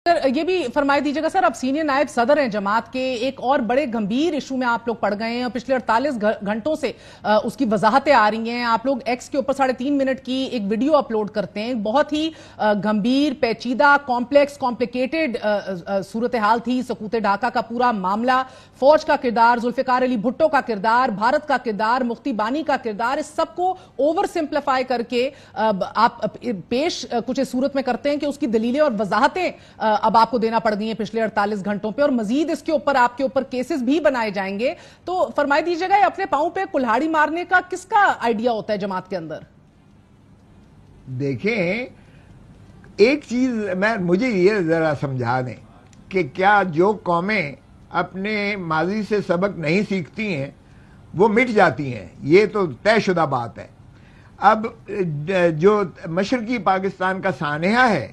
یہ بھی فرمائی دیجیے گا سر، اب سینئر نائب صدر ہیں جماعت کے، ایک اور بڑے گمبھیر ایشو میں آپ لوگ پڑ گئے ہیں اور پچھلے 48 گھنٹوں سے اس کی وضاحتیں آ رہی ہیں. آپ لوگ ایکس کے اوپر 3.5 منٹ کی ایک ویڈیو اپلوڈ کرتے ہیں. بہت ہی گمبھیر، پیچیدہ، کمپلیکیٹڈ صورتحال تھی سقوط ڈھاکہ کا پورا معاملہ. فوج کا کردار، ذوالفقار علی بھٹو کا کردار، بھارت کا کردار، مفتی بانی کا کردار، اس سب کو اوور سمپلیفائی کر کے آپ پیش کچھ اس صورت میں کرتے ہیں کہ اس کی دلیلیں اور وضاحتیں اب آپ کو دینا پڑ گئی ہیں پچھلے 48 گھنٹوں پہ، اور مزید اس کے اوپر آپ کے اوپر کیسز بھی بنائے جائیں گے. تو فرمائی دیجیے گا اپنے پاؤں پہ کلہاڑی مارنے کا کس کا آئیڈیا ہوتا ہے جماعت کے اندر؟ دیکھیں، ایک چیز مجھے یہ ذرا سمجھا دیں کہ کیا جو قومیں اپنے ماضی سے سبق نہیں سیکھتی ہیں وہ مٹ جاتی ہیں؟ یہ تو طے شدہ بات ہے. اب جو مشرقی پاکستان کا سانحہ ہے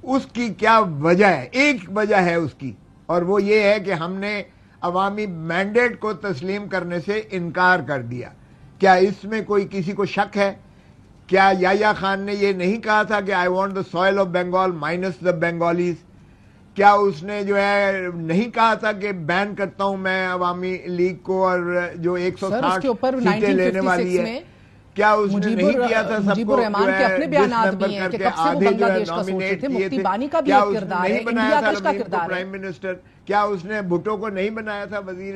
اس کی کیا وجہ ہے؟ ایک وجہ ہے اس کی، اور وہ یہ ہے کہ ہم نے عوامی مینڈیٹ کو تسلیم کرنے سے انکار کر دیا. کیا اس میں کوئی کسی کو شک ہے؟ کیا یحییٰ خان نے یہ نہیں کہا تھا کہ I want the soil of Bengal minus the Bengalis? کیا اس نے جو ہے نہیں کہا تھا کہ بین کرتا ہوں میں عوامی لیگ کو اور جو 160 سیٹیں لینے والی ہے؟ کیا اس نے نہیں کیا تھا سب کو کر کے آدھے جو ہے نامینیٹ کیے تھے؟ کیا اس نے نہیں بنایا تھا رحیم کو پرائم منسٹر؟ کیا اس نے بھٹو کو نہیں بنایا تھا وزیر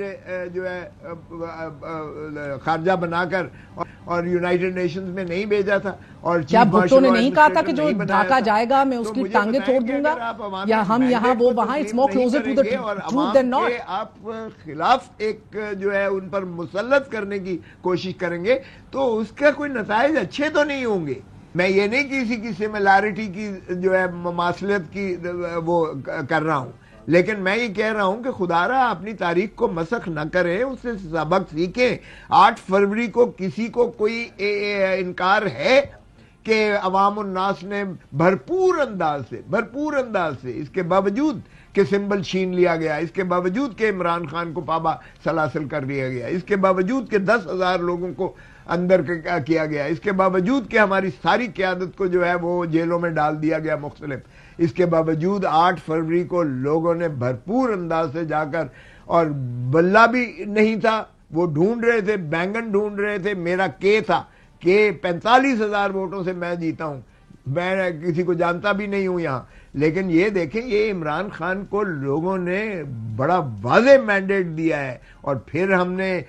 جو ہے خارجہ بنا کر اور یونائیٹڈ نیشنز میں نہیں بھیجا تھا؟ اور کیا بھٹو نے نہیں کہا تھا کہ جو ڈھاکہ جائے گا میں اس کی ٹانگیں توڑ دوں گا، یا ہم یہاں وہ وہاں؟ It's more closer to the truth then not. آپ خلاف ایک جو ہے ان پر مسلط کرنے کی کوشش کریں گے تو اس کا کوئی نتائج اچھے تو نہیں ہوں گے. میں یہ نہیں کسی کی سملیرٹی کی جو ہے مماثلت کی وہ کر رہا ہوں، لیکن میں یہ کہہ رہا ہوں کہ خدا را اپنی تاریخ کو مسخ نہ کریں، اس سے سبق سیکھیں. 8 فروری کو کسی کو کوئی انکار ہے کہ عوام الناس نے بھرپور انداز سے اس کے باوجود کہ سمبل چھین لیا گیا، اس کے باوجود کہ عمران خان کو پابا سلاسل کر دیا گیا، اس کے باوجود کہ 10,000 لوگوں کو اندر کیا گیا، اس کے باوجود کہ ہماری ساری قیادت کو جو ہے وہ جیلوں میں ڈال دیا گیا مختلف، اس کے باوجود 8 فروری کو لوگوں نے بھرپور انداز سے جا کر، اور بلہ بھی نہیں تھا، وہ ڈھونڈ رہے تھے، بینگن ڈھونڈ رہے تھے. میرا کے تھا کہ 45,000 ووٹوں سے میں جیتا ہوں، میں کسی کو جانتا بھی نہیں ہوں یہاں. لیکن یہ دیکھیں، یہ عمران خان کو لوگوں نے بڑا واضح مینڈیٹ دیا ہے، اور پھر ہم نے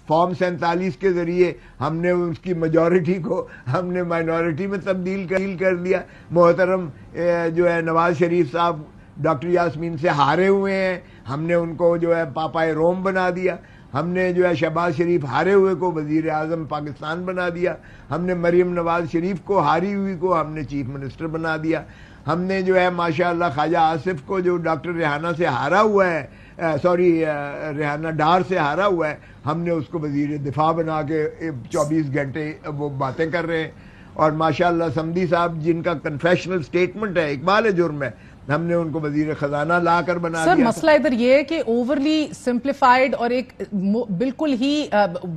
فارم 47 کے ذریعے ہم نے اس کی میجورٹی کو ہم نے مائنورٹی میں تبدیل کر دیا. محترم جو ہے نواز شریف صاحب ڈاکٹر یاسمین سے ہارے ہوئے ہیں، ہم نے ان کو جو ہے پاپائے روم بنا دیا. ہم نے جو ہے شہباز شریف ہارے ہوئے کو وزیر اعظم پاکستان بنا دیا. ہم نے مریم نواز شریف کو ہاری ہوئی کو ہم نے چیف منسٹر بنا دیا. ہم نے جو ہے ماشاءاللہ خواجہ آصف کو جو ڈاکٹر ریحانہ سے ہارا ہوا ہے، ریحانہ ڈار سے ہارا ہوا ہے، ہم نے اس کو وزیر دفاع بنا کے 24 گھنٹے وہ باتیں کر رہے ہیں. اور ماشاءاللہ سمدی صاحب جن کا کنفیشنل سٹیٹمنٹ ہے اقبال جرم ہے، ہم نے ان کو وزیر خزانہ لا کر بنا دیا. سر مسئلہ ادھر یہ ہے کہ اوورلی سمپلیفائڈ اور ایک بالکل ہی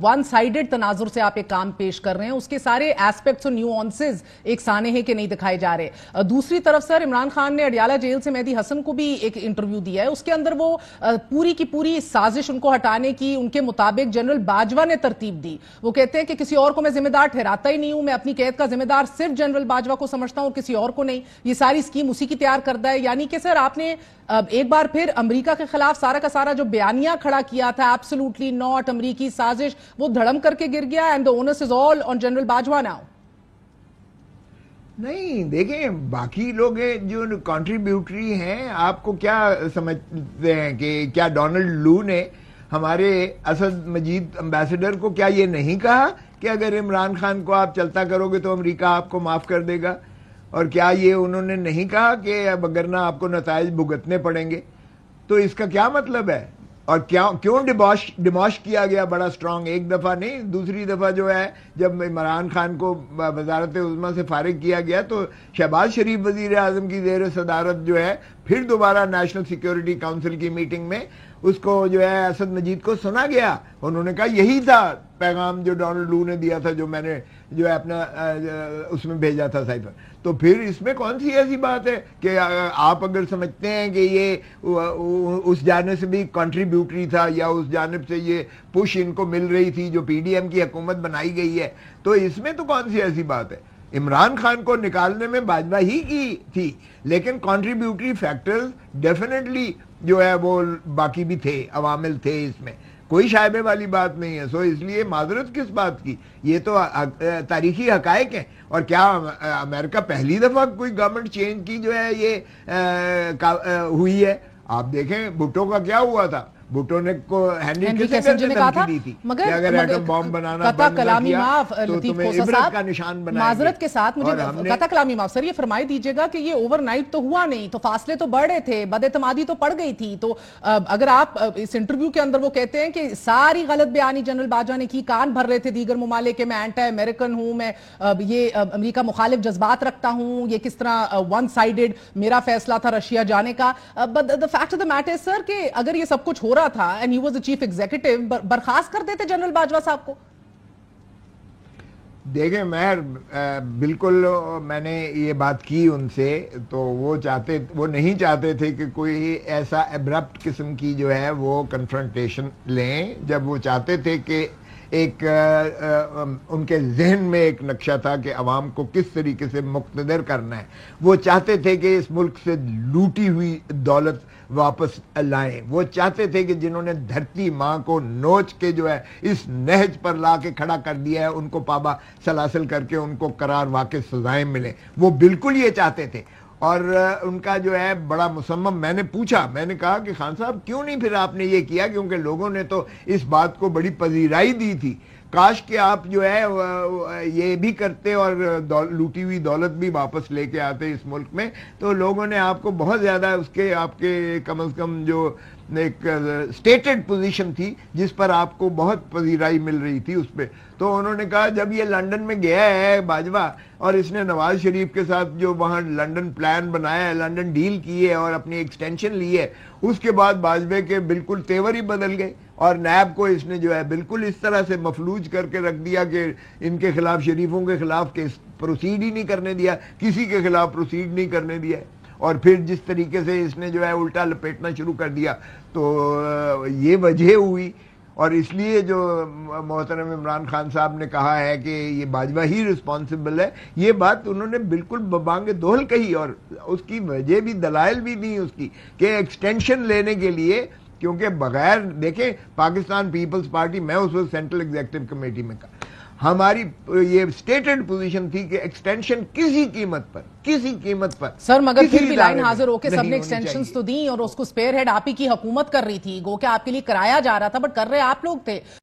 ون سائیڈڈ تناظر سے آپ ایک کام پیش کر رہے ہیں، اس کے سارے ایسپیکٹس اور نیوانسز ایک سانحے کے نہیں دکھائے جا رہے. دوسری طرف سر عمران خان نے اڈیالہ جیل سے مہدی حسن کو بھی ایک انٹرویو دیا ہے، اس کے اندر وہ پوری کی پوری سازش ان کو ہٹانے کی ان کے مطابق جنرل باجوہ نے ترتیب دی. وہ کہتے ہیں کہ کسی اور کو میں ذمہ دار ٹھہراتا ہی نہیں ہوں، میں اپنی قید کا ذمہ دار صرف جنرل باجوہ کو سمجھتا ہوں، کسی اور کو نہیں. یہ ساری اسکیم اسی کی تیار کردہ ہے. یعنی کہ سر آپ نے ایک بار پھر امریکہ کے خلاف سارا کا سارا جو بیانیہ کھڑا کیا تھا، ایبسولوٹلی ناٹ، امریکی سازش، وہ دھڑم کر کے گر گیا. And the onus is all on general Bajwa now. نہیں دیکھیں، باقی لوگ جو کنٹریبیوٹری ہیں، آپ کو کیا سمجھتے ہیں کہ کیا ڈونلڈ لو نے ہمارے اسد مجید امبیسڈر کو کیا یہ نہیں کہا کہ اگر عمران خان کو آپ چلتا کرو گے تو امریکہ آپ کو معاف کر دے گا؟ اور کیا یہ انہوں نے نہیں کہا کہ اب اگرنہ آپ کو نتائج بھگتنے پڑیں گے؟ تو اس کا کیا مطلب ہے؟ اور کیوں ڈیموش کیا گیا بڑا سٹرونگ؟ ایک دفعہ نہیں، دوسری دفعہ جو ہے جب عمران خان کو وزارت عظمیٰ سے فارغ کیا گیا تو شہباز شریف وزیر اعظم کی زیر صدارت جو ہے پھر دوبارہ نیشنل سیکیورٹی کونسل کی میٹنگ میں اس کو جو ہے اسد مجید کو سنا گیا. انہوں نے کہا یہی تھا پیغام جو ڈونلڈ لو نے دیا تھا, جو میں نے جو ہے اپنا اس میں بھیجا تھا سائفر. تو پھر اس میں کون سی ایسی بات ہے کہ آپ اگر سمجھتے ہیں کہ یہ اس جانب سے بھی کنٹریبیوٹری تھا یا اس جانب سے یہ پش ان کو مل رہی تھی جو پی ڈی ایم کی حکومت بنائی گئی ہے, تو اس میں تو کون سی ایسی بات ہے. عمران خان کو نکالنے میں باجوہ ہی کی تھی, لیکن کنٹریبیوٹری فیکٹرز ڈیفینیٹلی جو ہے وہ باقی بھی تھے, عوامل تھے, اس میں کوئی شائبے والی بات نہیں ہے. سو اس لیے معذرت کس بات کی, یہ تو تاریخی حقائق ہیں. اور کیا امریکہ پہلی دفعہ کوئی گورنمنٹ چینج کی جو ہے یہ ہوئی ہے؟ آپ دیکھیں بھٹو کا کیا ہوا تھا, بھٹو نے کو ہینری کیسنجر نے دھمکی دی تھی کہ اگر ایٹم بام بنانا بند نہ کیا تو تمہیں عبرت کا نشان بنائیں گے. معذرت کے ساتھ مجھے قطع کلامی معاف سر یہ فرمائی دیجیے گا کہ یہ اوور نائٹ تو ہوا نہیں, تو فاصلے تو بڑھ رہے تھے, بد اعتمادی تو پڑ گئی تھی. تو اگر آپ اس انٹرویو کے اندر وہ کہتے ہیں کہ ساری غلط بیانی جنرل باجوہ نے کی, کان بھر رہے تھے دیگر ممالک کے, میں اینٹی امریکن ہوں, میں یہ امریکہ مخالف جذبات رکھتا ہوں, یہ کس طرح ون سائیڈڈ میرا فیصلہ تھا رشیا جانے کا. But the fact of the matter is sir کہ اگر یہ سب کچھ ہو رہا تھا and he was the chief executive, برخاست کر دیتے جنرل باجوہ صاحب کو. دیکھیں میں بالکل میں نے یہ بات کی ان سے, تو وہ نہیں چاہتے تھے کہ کوئی ایسا ایبرپٹ قسم کی جو ہے وہ کنفرنٹیشن لیں. جب وہ چاہتے تھے کہ ایک ان کے ذہن میں ایک نقشہ تھا کہ عوام کو کس طریقے سے مقتدر کرنا ہے, وہ چاہتے تھے کہ اس ملک سے لوٹی ہوئی دولت واپس لائیں. وہ چاہتے تھے کہ جنہوں نے دھرتی ماں کو نوچ کے جو ہے اس نہج پر لا کے کھڑا کر دیا ہے, ان کو پابا سلاسل کر کے ان کو قرار واقع سزائیں ملیں, وہ بالکل یہ چاہتے تھے. اور ان کا جو ہے بڑا مصمم, میں نے پوچھا, میں نے کہا کہ خان صاحب کیوں نہیں پھر آپ نے یہ کیا, کیونکہ لوگوں نے تو اس بات کو بڑی پذیرائی دی تھی, کاش کہ آپ جو ہے یہ بھی کرتے اور لوٹی ہوئی دولت بھی واپس لے کے آتے اس ملک میں, تو لوگوں نے آپ کو بہت زیادہ اس کے آپ کے کم از کم جو ایک سٹیٹڈ پوزیشن تھی جس پر آپ کو بہت پذیرائی مل رہی تھی اس پہ. تو انہوں نے کہا جب یہ لنڈن میں گیا ہے باجوہ اور اس نے نواز شریف کے ساتھ جو وہاں لنڈن پلان بنایا ہے, لنڈن ڈیل کی ہے اور اپنی ایکسٹینشن لی ہے, اس کے بعد باجوہ کے بالکل تیور ہی بدل گئے اور نیب کو اس نے جو ہے بالکل اس طرح سے مفلوج کر کے رکھ دیا کہ ان کے خلاف, شریفوں کے خلاف کیس پروسیڈ ہی نہیں کرنے دیا, کسی کے خلاف پروسیڈ نہیں کرنے دیا. اور پھر جس طریقے سے اس نے جو ہے الٹا لپیٹنا شروع کر دیا, تو یہ وجہ ہوئی. اور اس لیے جو محترم عمران خان صاحب نے کہا ہے کہ یہ باجوہ ہی رسپانسبل ہے, یہ بات انہوں نے بالکل ببانگ دہل کہی, اور اس کی وجہ بھی دلائل بھی دی اس کی کہ ایکسٹینشن لینے کے لیے, کیونکہ بغیر دیکھیں پاکستان پیپلز پارٹی, میں اس وقت سینٹرل ایگزیکٹو کمیٹی میں کہا, ہماری یہ سٹیٹڈ پوزیشن تھی کہ ایکسٹینشن کسی قیمت پر سر, مگر پھر بھی لائن حاضر ہو کے سب نے ایکسٹینشنز تو دی اور اس کو سپیئر ہیڈ آپ ہی کی حکومت کر رہی تھی, گو کہ آپ کے لیے کرایا جا رہا تھا, بٹ کر رہے آپ لوگ تھے.